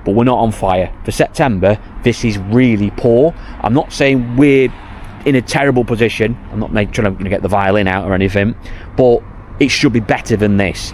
but we're not on fire. For September, this is really poor. I'm not saying we're in a terrible position. I'm not trying to get the violin out or anything, but it should be better than this.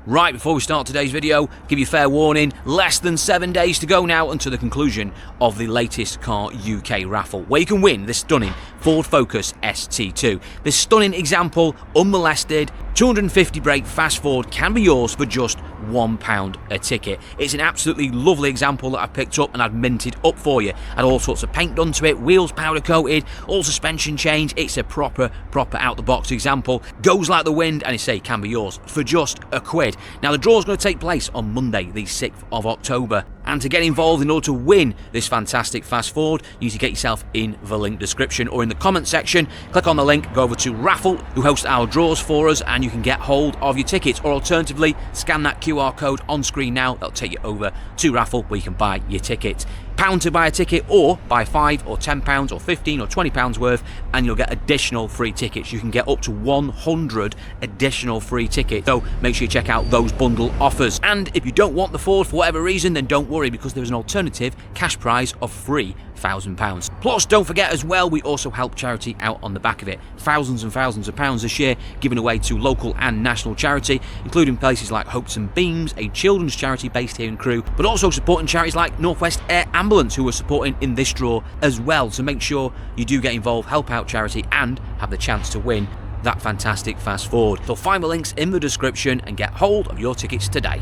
Right, before we start today's video, give you fair warning, less than 7 days to go now until the conclusion of the latest Car UK raffle, where you can win this stunning Ford Focus ST2. This stunning example, unmolested, 250 brake fast forward can be yours for just £1 a ticket. It's an absolutely lovely example that I picked up and I've minted up for you. Had all sorts of paint done to it, wheels powder coated, all suspension change. It's a proper out the box example. Goes like the wind, and I say can be yours for just £1. Now the draw is going to take place on Monday the 6th of October. And to get involved in order to win this fantastic fast forward, you need to get yourself in the link description or in the comment section. Click on the link, go over to RAFFLE, who hosts our draws for us, and you can get hold of your tickets. Or alternatively, scan that QR code on screen now. That'll take you over to RAFFLE, where you can buy your tickets. £1 to buy a ticket, or buy £5 or £10 or £15 or £20 worth, and you'll get additional free tickets. You can get up to 100 additional free tickets, so make sure you check out those bundle offers. And if you don't want the Ford for whatever reason, then don't worry, because there's an alternative cash prize of £3,000. Plus, don't forget as well, we also help charity out on the back of it. Thousands and thousands of pounds this year given away to local and national charity, including places like Hopes and Beams, a children's charity based here in Crewe, but also supporting charities like Northwest Air Ambulance, who are supporting in this draw as well. So make sure you do get involved, help out charity, and have the chance to win that fantastic fast forward. So find the links in the description and get hold of your tickets today.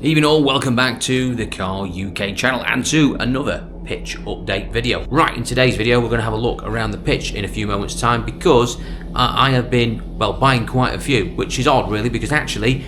Evening all, welcome back to the Car UK channel and to another pitch update video. Right, in today's video we're going to have a look around the pitch in a few moments time, because I have been, well, buying quite a few, which is odd really, because actually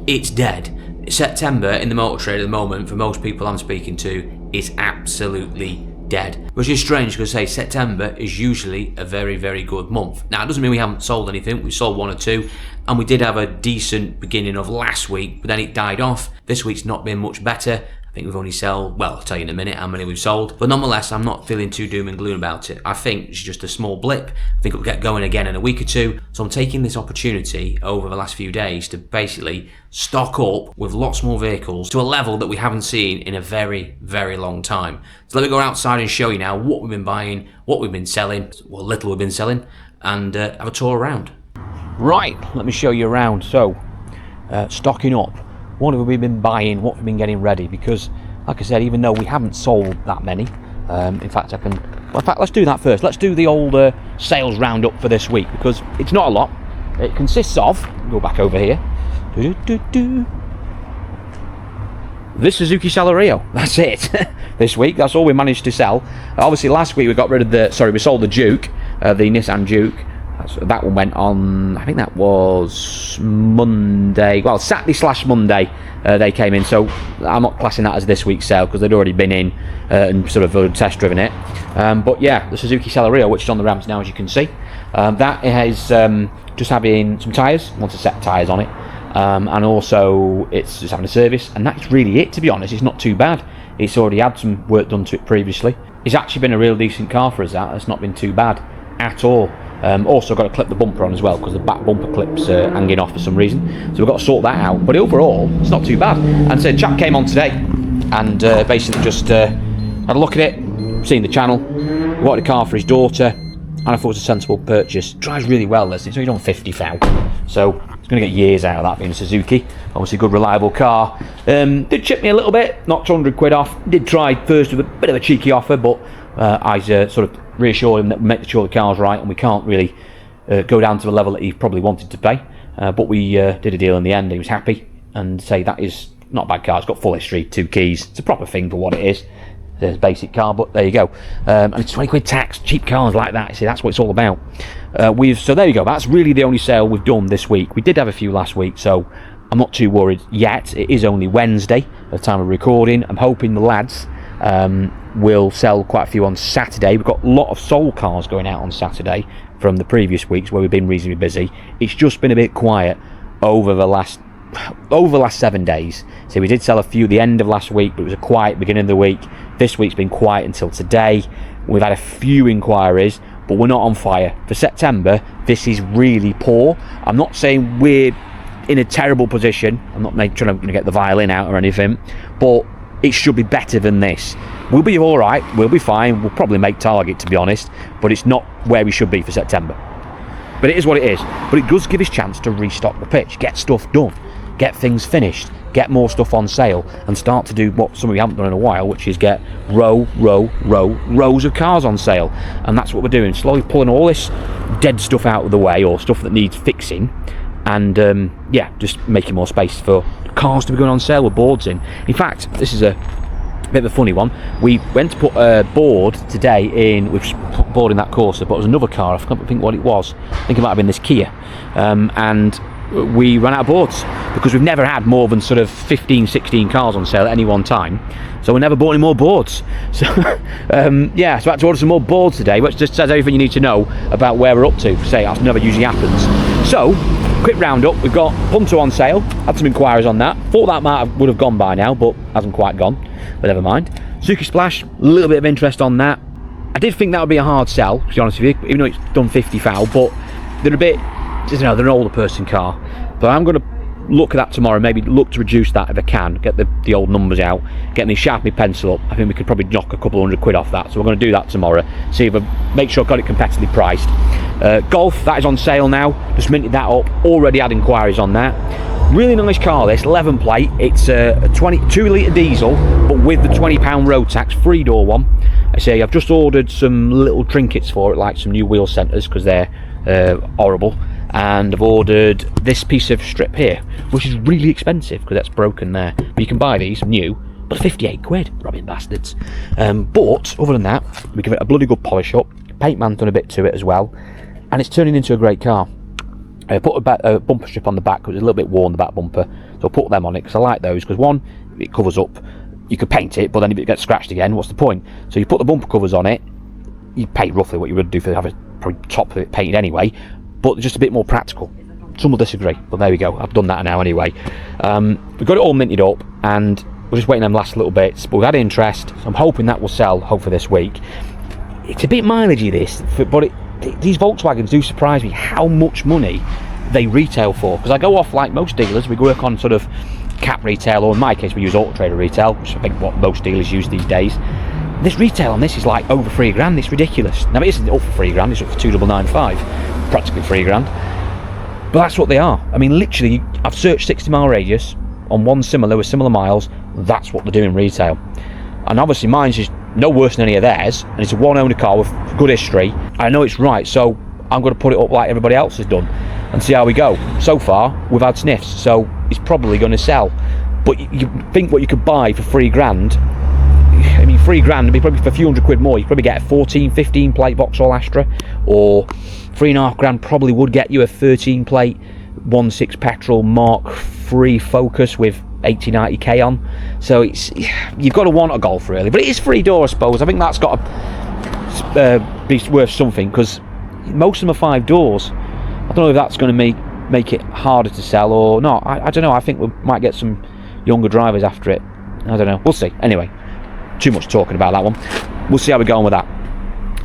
it's dead. September in the motor trade at the moment, for most people I'm speaking to, is absolutely dead, which is strange because say September is usually a very good month. Now it doesn't mean we haven't sold anything. We sold 1 or 2, and we did have a decent beginning of last week, but then it died off. This week's not been much better. I think we've only sold, well, I'll tell you in a minute how many we've sold, but nonetheless I'm not feeling too doom and gloom about it. I think it's just a small blip. I think it'll get going again in a week or 2, so I'm taking this opportunity over the last few days to basically stock up with lots more vehicles to a level that we haven't seen in a very long time. So let me go outside and show you now what we've been buying, what we've been selling, what little we've been selling, and have a tour around. Right, let me show you around. So stocking up, what have we been buying, what have we been getting ready, because like I said, even though we haven't sold that many, in fact let's do that first. Let's do the old sales roundup for this week, because it's not a lot. It consists of, go back over here, this Suzuki Celerio, that's it. This week, that's all we managed to sell. Obviously last week we got rid of we sold the Duke, the Nissan Duke. That one went on, I think that was Monday, well, Saturday/Monday they came in, so I'm not classing that as this week's sale because they'd already been in and sort of test driven it. But yeah, the Suzuki Celerio, which is on the ramps now, as you can see, that is just having some tyres, wants a set of tyres on it, and also it's just having a service, and that's really it, to be honest. It's not too bad. It's already had some work done to it previously. It's actually been a real decent car for us, that. It's not been too bad at all. Also got to clip the bumper on as well, because the back bumper clip's hanging off for some reason, so we've got to sort that out, but overall it's not too bad. And so chap came on today and basically just had a look at it, seen the channel, he wanted a car for his daughter, and I thought it was a sensible purchase. Drives really well, this thing, so he's on 50,000, so he's going to get years out of that being a Suzuki. Obviously good reliable car. Did chip me a little bit, knocked 100 quid off. Did try first with a bit of a cheeky offer, but I sort of reassured him that we make sure the car's right and we can't really go down to the level that he probably wanted to pay, but we did a deal in the end. He was happy, and say that is not a bad car. It's got full history, 2 keys, it's a proper thing for what it is. There's a basic car, but there you go. And it's 20 quid tax, cheap cars like that, you see, that's what it's all about. So there you go, that's really the only sale we've done this week. We did have a few last week, so I'm not too worried yet. It is only Wednesday at the time of recording. I'm hoping the lads will sell quite a few on Saturday. We've got a lot of sold cars going out on Saturday from the previous weeks where we've been reasonably busy. It's just been a bit quiet over the last 7 days. So we did sell a few at the end of last week, but it was a quiet beginning of the week. This week's been quiet until today. We've had a few inquiries, but we're not on fire. For September, this is really poor. I'm not saying we're in a terrible position. I'm not trying to get the violin out or anything, but it should be better than this. We'll be all right, we'll be fine, we'll probably make target, to be honest, but it's not where we should be for September. But it is what it is. But it does give us a chance to restock the pitch, get stuff done, get things finished, get more stuff on sale, and start to do what some of you haven't done in a while, which is get rows of cars on sale. And that's what we're doing, slowly pulling all this dead stuff out of the way, or stuff that needs fixing, and yeah, just making more space for cars to be going on sale with boards in. In fact, this is a bit of a funny one. We went to put a board today in, we've put a board in that Corsa, but it was another car, I can't think what it was. I think it might have been this Kia, and we ran out of boards because we've never had more than sort of 15-16 cars on sale at any one time, so we never bought any more boards. So yeah, so I had to order some more boards today, which just says everything you need to know about where we're up to. Say, that never usually happens. So quick roundup, we've got Punto on sale, had some inquiries on that, thought that would have gone by now, but hasn't quite gone, but never mind. Suzuki Splash, a little bit of interest on that. I did think that would be a hard sell, to be honest with you, even though it's done 50 foul, but they're a bit, you know, they're an older person car. But I'm going to look at that tomorrow, maybe look to reduce that if I can, get the old numbers out, get me sharpen my pencil up. I think we could probably knock a couple £100 off that, so we're going to do that tomorrow, see if I make sure I've got it competitively priced. Golf, that is on sale now, just minted that up, already had inquiries on that. Really nice car this, 11 plate, it's a 2-litre diesel, but with the £20 road tax, 3-door one. I say I've just ordered some little trinkets for it, like some new wheel centres, because they're horrible, and I've ordered this piece of strip here, which is really expensive because that's broken there, but you can buy these new, but 58 quid, robbing bastards. But other than that, we give it a bloody good polish up, paint man done a bit to it as well, and it's turning into a great car. I put a bumper strip on the back because it's a little bit worn, the back bumper, so I put them on it because I like those, because one, it covers up, you could paint it, but then if it gets scratched again, what's the point? So you put the bumper covers on it, you pay roughly what you would do for have a probably top of it painted anyway, but just a bit more practical. Some will disagree, but there we go, I've done that now anyway. We've got it all minted up, and we're just waiting on them last little bits, but we've had interest, so I'm hoping that will sell, hopefully this week. It's a bit mileagey this, but these Volkswagens do surprise me how much money they retail for, because I go off like most dealers, we work on sort of cap retail, or in my case we use Auto Trader retail, which I think what most dealers use these days. This retail on this is like over £3 grand, it's ridiculous. Now it isn't up for £3 grand, it's up for 2,995, practically £3 grand. But that's what they are. I mean, literally, I've searched 60-mile radius on one similar with similar miles, that's what they're doing retail. And obviously mine's is no worse than any of theirs, and it's a one-owner car with good history. I know it's right, so I'm going to put it up like everybody else has done and see how we go. So far, we've had sniffs, so it's probably going to sell. But you think what you could buy for £3 grand, I mean, £3 grand would be probably for a few £100 more. You could probably get a 14, 15 plate Vauxhall Astra, or £3.5 grand probably would get you a 13 plate 1.6 petrol Mark III Focus with 80-90k on. So it's, you've got to want a Golf really, but it is 3-door I suppose. I think that's got to be worth something, because most of them are 5 doors. I don't know if that's going to make it harder to sell or not. I don't know. I think we might get some younger drivers after it. I don't know, we'll see. Anyway, too much talking about that one. We'll see how we go on with that.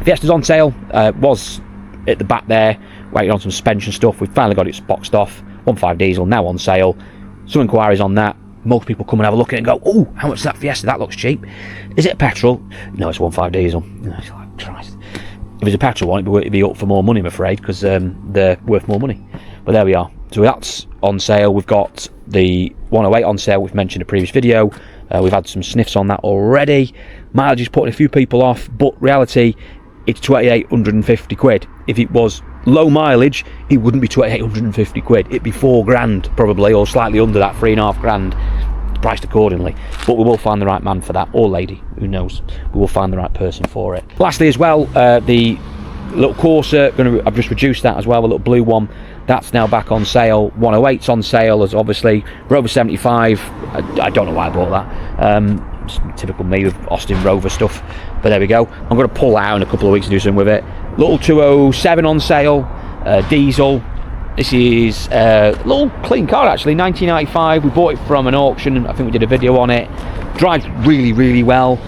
Fiesta's on sale, was at the back there, waiting on some suspension stuff. We've finally got it boxed off. 1.5 diesel now on sale. Some inquiries on that. Most people come and have a look at it and go, oh, how much is that Fiesta? That looks cheap. Is it a petrol? No, it's 1.5 diesel. It's like, Christ. If it's a petrol one, it'd be up for more money, I'm afraid, because they're worth more money. But there we are. So that's on sale. We've got the 108 on sale, we've mentioned in a previous video. We've had some sniffs on that already. Mileage is putting a few people off, but reality, it's 2,850 quid. If it was low mileage, it wouldn't be 2,850 quid. It'd be £4 grand probably, or slightly under that, 3.5 grand, priced accordingly. But we will find the right man for that, or lady, who knows. We will find the right person for it. Lastly as well, the little Corsa, I've just reduced that as well, the little blue one. That's now back on sale. 108's on sale, as obviously Rover 75. I don't know why I bought that. Typical me with Austin Rover stuff. But there we go. I'm going to pull out in a couple of weeks and do something with it. Little 207 on sale, diesel. This is a little clean car actually, 1995. We bought it from an auction. I think we did a video on it. Drives really, really well.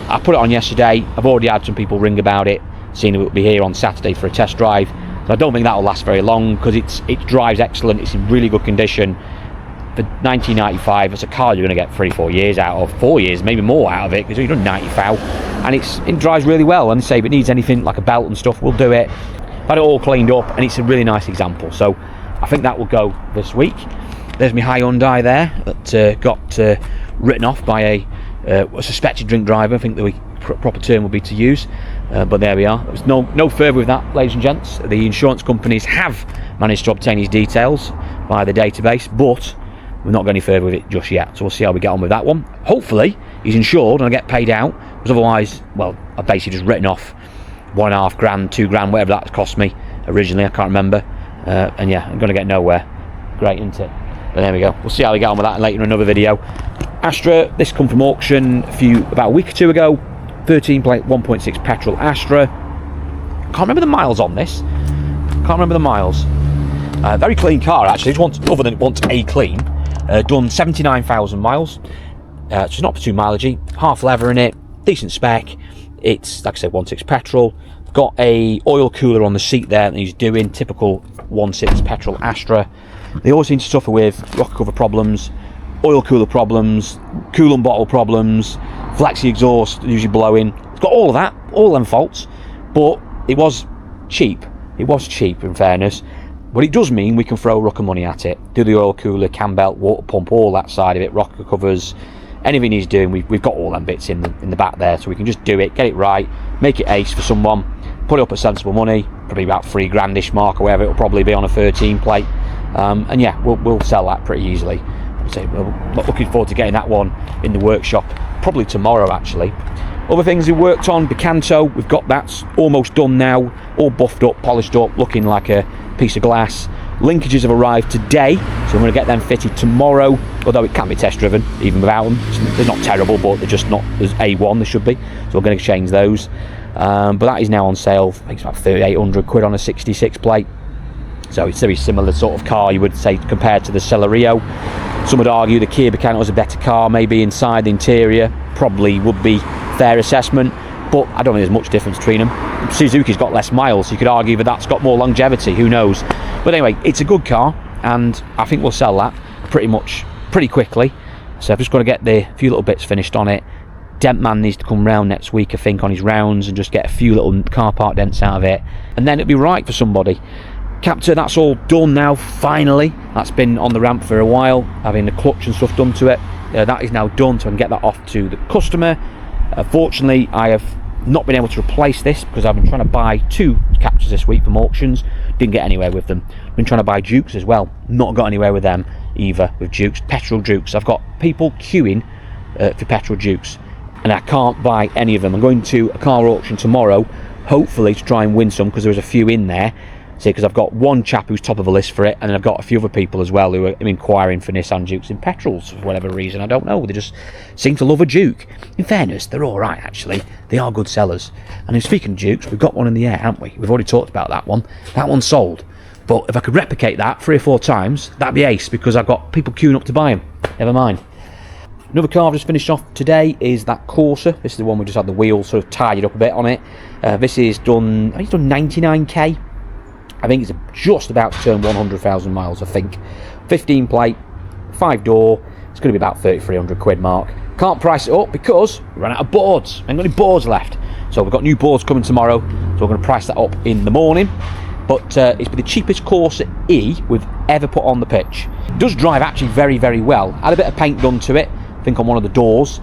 I put it on yesterday. I've already had some people ring about it, seeing it will be here on Saturday for a test drive. So I don't think that will last very long, because it drives excellent. It's in really good condition. For 1995, it's a car you're going to get 3-4 years out of, 4 years, maybe more out of it, because you've done 90,000, and it drives really well. And say if it needs anything like a belt and stuff, we'll do it. Had it all cleaned up, and it's a really nice example. So I think that will go this week. There's my Hyundai there that got written off by a suspected drink driver. I think the proper term would be to use, but there we are. There's no further with that, ladies and gents. The insurance companies have managed to obtain his details via the database, but we're not going any further with it just yet. So we'll see how we get on with that one. Hopefully he's insured and I get paid out, because otherwise, well, I've basically just written off $1.5 grand, $2 grand, whatever that cost me originally, I can't remember. And yeah, I'm going to get nowhere. Great, isn't it? But there we go. We'll see how we get on with that later in another video. Astra, this come from auction about a week or two ago. 13 plate 1.6 petrol Astra. Can't remember the miles on this. Can't remember the miles. Very clean car actually. Other than it wants a clean. Done 79,000 miles. So it's not too mileagey. Half leather in it. Decent spec. It's, like I said, 1.6 petrol. Got a oil cooler on the seat there that he's doing. Typical 1.6 petrol Astra. They always seem to suffer with rocker cover problems, oil cooler problems, coolant bottle problems, flexi exhaust usually blowing. It's got all of that, all them faults, but it was cheap. It was cheap, in fairness. But it does mean we can throw rocker money at it. Do the oil cooler, cam belt, water pump, all that side of it, rocker covers, anything he's doing, we've got all them bits in the back there, so we can just do it, get it right, make it ace for someone, put it up at sensible money, probably about $3 grandish mark or whatever it'll probably be on a 13 plate. And yeah, we'll sell that pretty easily. So we're looking forward to getting that one in the workshop probably tomorrow actually. Other things we worked on, Picanto, we've got that almost done now, all buffed up, polished up, looking like a piece of glass. Linkages have arrived today, so I'm going to get them fitted tomorrow, although it can be test driven even without them. They're not terrible, but they're just not as A1 they should be, so we're going to change those. But that is now on sale. I think it's about 3,800 quid on a 66 plate. So it's a very similar sort of car, you would say, compared to the Celerio. Some would argue the Kia Picanto is a better car, maybe inside the interior, probably would be fair assessment, but I don't think there's much difference between them. Suzuki's got less miles, so you could argue that that's got more longevity, who knows. But anyway, it's a good car, and I think we'll sell that pretty quickly. So I've just got to get the few little bits finished on it. Dent man needs to come round next week, I think, on his rounds, and just get a few little car park dents out of it, and then it'll be right for somebody. Captor, that's all done now, finally. That's been on the ramp for a while, having the clutch and stuff done to it. That is now done, so I can get that off to the customer. Fortunately, I have not been able to replace this because I've been trying to buy 2 Captors this week from auctions. Didn't get anywhere with them. Been trying to buy Dukes as well. Not got anywhere with them either, with Dukes. Petrol Dukes. I've got people queuing for petrol Dukes, and I can't buy any of them. I'm going to a car auction tomorrow, hopefully to try and win some, because there's a few in there. See, because I've got one chap who's top of the list for it, and then I've got a few other people as well who are inquiring for Nissan Dukes in petrols for whatever reason. I don't know. They just seem to love a Duke. In fairness, they're all right, actually. They are good sellers. And speaking of Dukes, we've got one in the air, haven't we? We've already talked about that one. That one's sold. But if I could replicate that 3 or 4 times, that'd be ace, because I've got people queuing up to buy them. Never mind. Another car I've just finished off today is that Corsa. This is the one we just had the wheels sort of tied up a bit on it. This is done, I think it's done 99k. I think it's just about to turn 100,000 miles, I think. 15 plate, 5 door, it's going to be about 3,300 quid mark. Can't price it up because we ran out of boards. Ain't got any boards left. So we've got new boards coming tomorrow, so we're going to price that up in the morning. But it's been the cheapest Corsa E we've ever put on the pitch. It does drive actually very, very well. Had a bit of paint done to it, I think on one of the doors,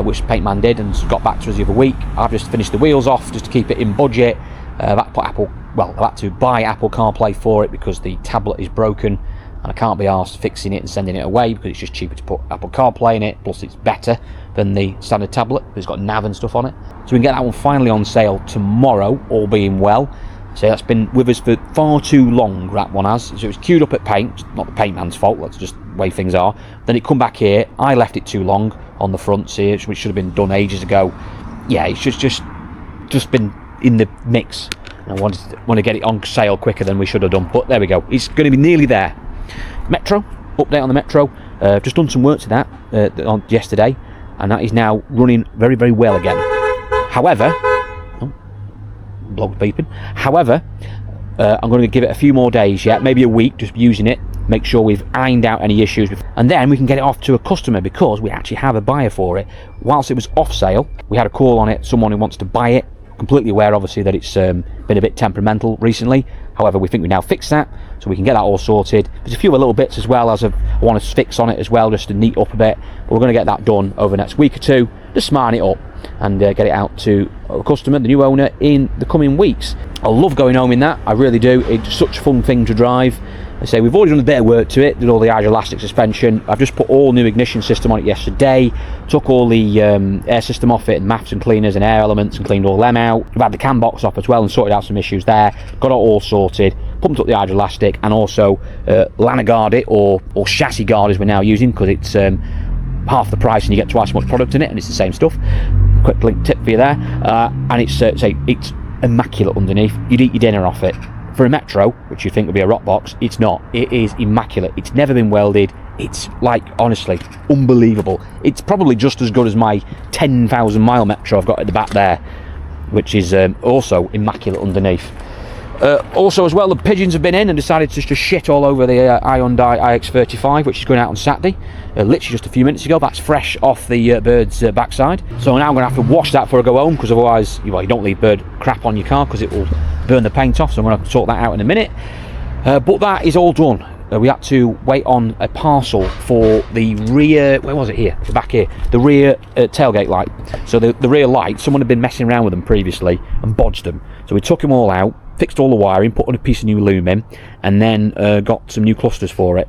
which the paint man did and got back to us the other week. I've just finished the wheels off just to keep it in budget. I've had to buy Apple CarPlay for it because the tablet is broken and I can't be arsed fixing it and sending it away, because it's just cheaper to put Apple CarPlay in it, plus it's better than the standard tablet. It's got nav and stuff on it. So we can get that one finally on sale tomorrow, all being well. So that's been with us for far too long, that one has. So it was queued up at paint, not the paint man's fault, that's just the way things are. Then it come back here, I left it too long on the front here, which should have been done ages ago. Yeah, it's just been in the mix. I want to get it on sale quicker than we should have done, but there we go. It's going to be nearly there. Metro, update on the Metro. Just done some work to that on yesterday, and that is now running very, very well again. However, blog's beeping. However, I'm going to give it a few more days yet, maybe a week, just using it, make sure we've ironed out any issues, and then we can get it off to a customer, because we actually have a buyer for it. Whilst it was off sale, we had a call on it, someone who wants to buy it, completely aware obviously that it's been a bit temperamental recently. However, we think we now fixed that, so we can get that all sorted. There's a few little bits as well as I want to fix on it as well, just to neat up a bit, but we're going to get that done over the next week or two, just smarten it up and get it out to a customer, the new owner, in the coming weeks. I love going home in that, I really do. It's such a fun thing to drive. I say we've already done a bit of work to it, did all the hydroelastic suspension. I've just put all new ignition system on it yesterday, took all the air system off it, and maths and cleaners and air elements, and cleaned all them out. I've had the cam box off as well and sorted out some issues there, got it all sorted, pumped up the hydroelastic, and also lanyard guard it, or chassis guard as we're now using, because it's half the price and you get twice as much product in it, and it's the same stuff. Quick link tip for you there. And it's immaculate underneath. You'd eat your dinner off it. For a Metro, which you think would be a rock box, it's not. It is immaculate. It's never been welded. It's like, honestly, unbelievable. It's probably just as good as my 10,000 mile Metro I've got at the back there, which is also immaculate underneath. Also as well, the pigeons have been in and decided to just shit all over the Hyundai iX35, which is going out on Saturday, literally just a few minutes ago. That's fresh off the bird's backside. So now I'm going to have to wash that before I go home, because otherwise, well, you don't leave bird crap on your car because it will burn the paint off, so I'm going to have to sort that out in a minute. But that is all done. We had to wait on a parcel for the rear, where was it here? The back here, the rear tailgate light. So the rear light, someone had been messing around with them previously and bodged them. So we took them all out, fixed all the wiring, put on a piece of new loom in, and then got some new clusters for it.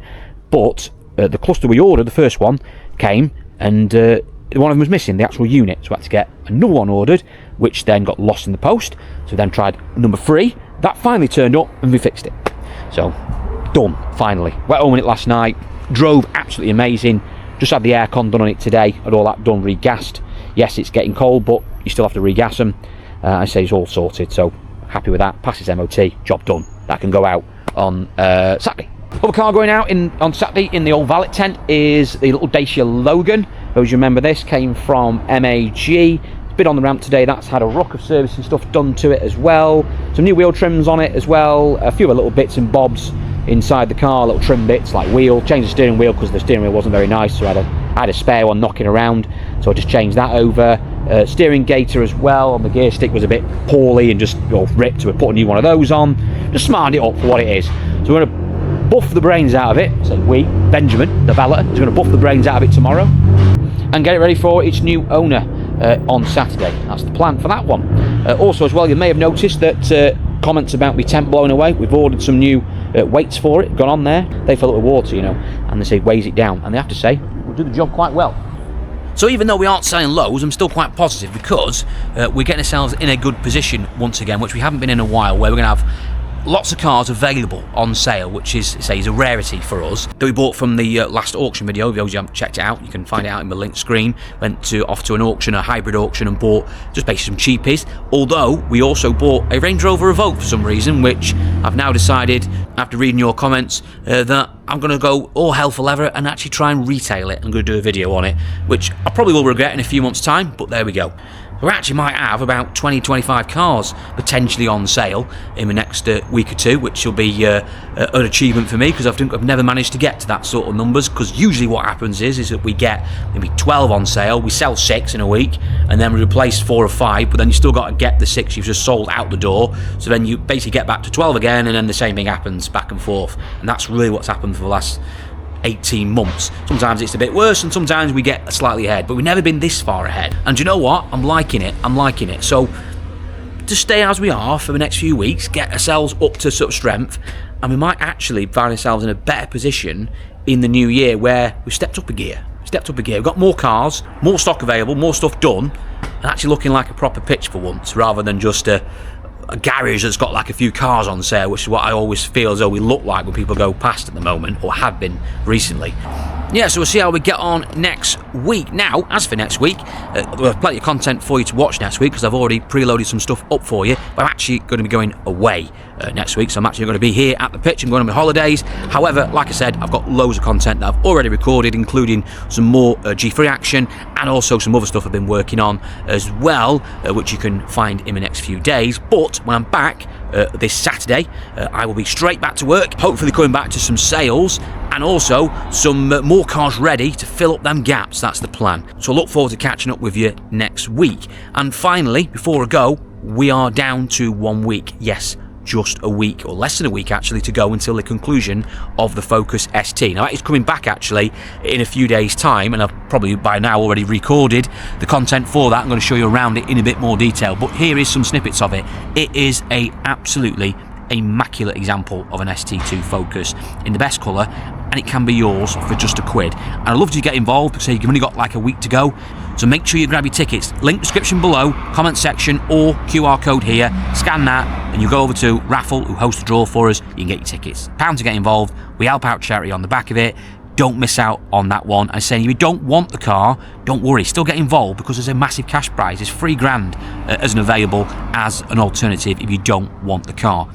But the cluster we ordered, the first one, came, and one of them was missing, the actual unit. So we had to get another one ordered, which then got lost in the post. So we then tried number 3. That finally turned up, and we fixed it. So, done, finally. Went home in it last night, drove absolutely amazing. Just had the aircon done on it today, had all that done, regassed. Yes, it's getting cold, but you still have to regas them. I say it's all sorted, so happy with that. Passes MOT, job done. That can go out on Saturday. Other car going out on Saturday in the old valet tent is the little Dacia Logan. Those you remember, this came from MAG. It's been on the ramp today. That's had a rock of service and stuff done to it as well. Some new wheel trims on it as well. A few little bits and bobs inside the car, little trim bits like wheel. Changed the steering wheel because the steering wheel wasn't very nice, so I had a spare one knocking around, so I just changed that over. Steering gaiter as well on the gear stick was a bit poorly and just ripped, so we put a new one of those on. Just smartened it up for what it is. So we're going to buff the brains out of it. So Benjamin, the valeter, is going to buff the brains out of it tomorrow and get it ready for its new owner on Saturday. That's the plan for that one. Also as well, you may have noticed that comments about me tent blowing away. We've ordered some new weights for it, gone on there. They fill it with water, you know, and they say weighs it down, and they have to say we'll do the job quite well. So even though we aren't selling lows, I'm still quite positive, because we're getting ourselves in a good position once again, which we haven't been in a while, where we're going to have lots of cars available on sale, which is a rarity for us, that we bought from the last auction video. If you haven't checked it out, you can find it out in the link screen. Went off to an auction, a hybrid auction, and bought just basically some cheapies. Although we also bought a Range Rover Evoque for some reason, which I've now decided, after reading your comments, that I'm going to go all hell for leather and actually try and retail it. I'm going to do a video on it, which I probably will regret in a few months' time, but there we go. We actually might have about 20-25 cars potentially on sale in the next week or two, which will be an achievement for me, because I've never managed to get to that sort of numbers. Because usually what happens is that we get maybe 12 on sale, we sell 6 in a week, and then we replace 4 or 5, but then you still got to get the 6 you've just sold out the door. So then you basically get back to 12 again, and then the same thing happens back and forth. And that's really what's happened for the last 18 months. Sometimes it's a bit worse, and sometimes we get slightly ahead, but we've never been this far ahead. And you know what? I'm liking it. So to stay as we are for the next few weeks, get ourselves up to sort of strength, and we might actually find ourselves in a better position in the new year, where we've stepped up a gear. We've got more cars, more stock available, more stuff done, and actually looking like a proper pitch for once, rather than just a garage that's got like a few cars on sale, which is what I always feel as though we look like when people go past at the moment, or have been recently. Yeah, so we'll see how we get on next week. Now, as for next week, we'll have plenty of content for you to watch next week because I've already preloaded some stuff up for you. But I'm actually going to be going away next week, so I'm actually going to be here at the pitch. I'm going on my holidays. However, like I said, I've got loads of content that I've already recorded, including some more G3 action and also some other stuff I've been working on as well, which you can find in the next few days. But when I'm back this Saturday, I will be straight back to work, hopefully coming back to some sales and also some more cars ready to fill up them gaps. That's the plan. So I look forward to catching up with you next week. And finally, before I go, we are down to 1 week. Yes, just a week, or less than a week actually, to go until the conclusion of the Focus ST. Now that is coming back actually in a few days time, and I've probably by now already recorded the content for that. I'm going to show you around it in a bit more detail, but here is some snippets of it. It is a absolutely immaculate example of an ST2 Focus in the best colour, and it can be yours for just £1. And I'd love you to get involved because you've only got like a week to go, so make sure you grab your tickets. Link description below, comment section, or QR code here. Scan that and you go over to Raffle, who hosts the draw for us. You can get your tickets. £1 to get involved. We help out charity on the back of it. Don't miss out on that one. And saying if you don't want the car, don't worry, still get involved because there's a massive cash prize. It's £3,000 as an available as an alternative if you don't want the car.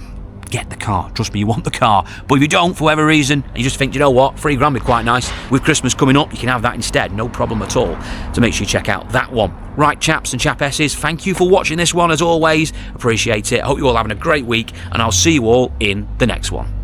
Get the car. Trust me, you want the car. But if you don't, for whatever reason, and you just think, you know what, £3,000 would be quite nice. With Christmas coming up, you can have that instead. No problem at all. So make sure you check out that one. Right, chaps and chapesses, thank you for watching this one as always. Appreciate it. I hope you're all having a great week, and I'll see you all in the next one.